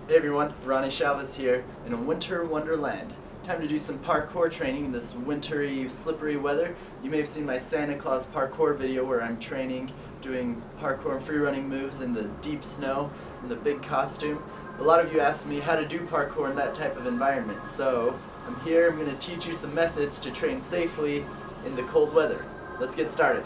Hey everyone, Ronnie Chavez here in a winter wonderland. Time to do some parkour training in this wintry, slippery weather. You may have seen my Santa Claus parkour video where I'm training, doing parkour and free running moves in the deep snow in the big costume. A lot of you asked me how to do parkour in that type of environment, so I'm here. I'm going to teach you some methods to train safely in the cold weather. Let's get started.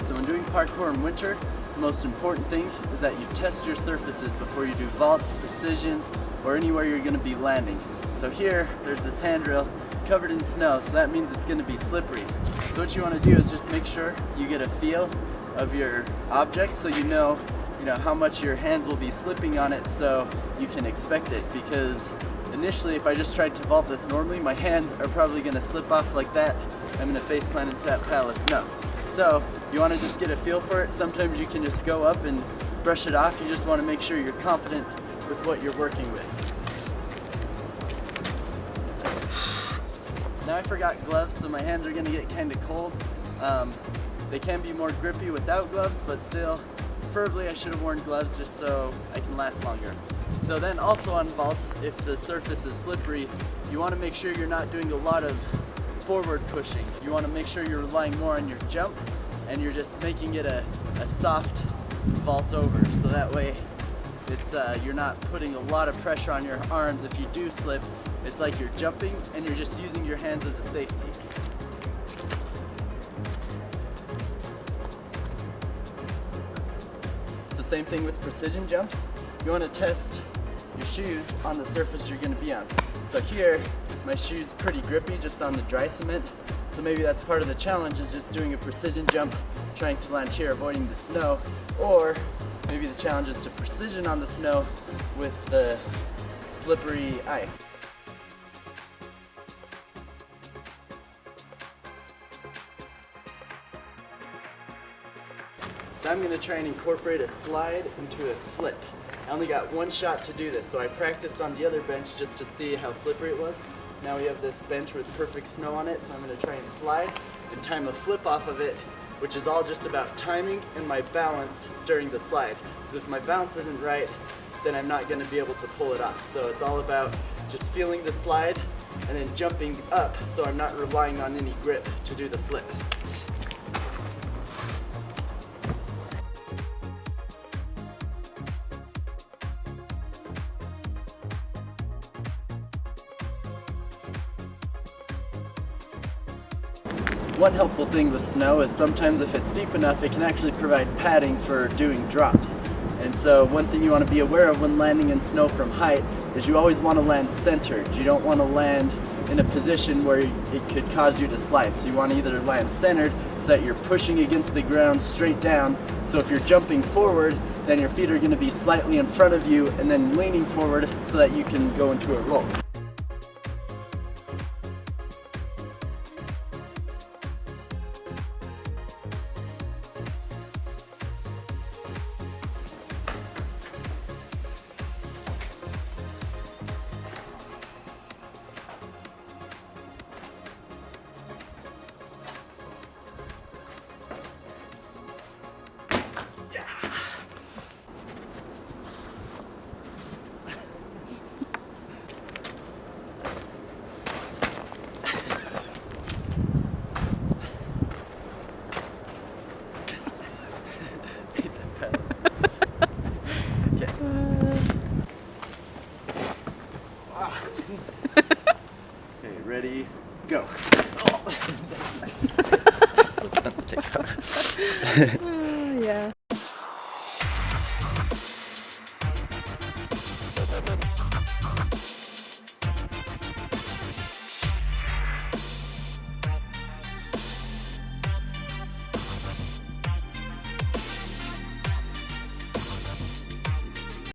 So when doing parkour in winter, the most important thing is that you test your surfaces before you do vaults, precisions, or anywhere you're going to be landing. So here, there's this handrail covered in snow, so that means it's going to be slippery. So what you want to do is just make sure you get a feel of your object so you know how much your hands will be slipping on it so you can expect it. Because initially, if I just tried to vault this normally, my hands are probably going to slip off like that. I'm going to face plant into that pile of snow. So you want to just get a feel for it. Sometimes you can just go up and brush it off. You just want to make sure you're confident with what you're working with. Now I forgot gloves, so my hands are going to get kind of cold. They can be more grippy without gloves, but still, preferably I should have worn gloves just so I can last longer. So then also on vaults, if the surface is slippery, you want to make sure you're not doing a lot of forward pushing. You want to make sure you're relying more on your jump and you're just making it a soft vault over, so that way it's you're not putting a lot of pressure on your arms. If you do slip, it's like you're jumping and you're just using your hands as a safety. The same thing with precision jumps. You want to test your shoes on the surface you're going to be on. So here, my shoe's pretty grippy just on the dry cement, so maybe that's part of the challenge, is just doing a precision jump, trying to land here, avoiding the snow, or maybe the challenge is to precision on the snow with the slippery ice. So I'm going to try and incorporate a slide into a flip. I only got one shot to do this, so I practiced on the other bench just to see how slippery it was. Now we have this bench with perfect snow on it, so I'm going to try and slide and time a flip off of it, which is all just about timing and my balance during the slide. Because if my balance isn't right, then I'm not going to be able to pull it off. So it's all about just feeling the slide and then jumping up so I'm not relying on any grip to do the flip. One helpful thing with snow is sometimes if it's steep enough, it can actually provide padding for doing drops. And so one thing you want to be aware of when landing in snow from height is you always want to land centered. You don't want to land in a position where it could cause you to slide. So you want to either land centered so that you're pushing against the ground straight down. So if you're jumping forward, then your feet are going to be slightly in front of you and then leaning forward so that you can go into a roll. Okay, ready, go. Oh.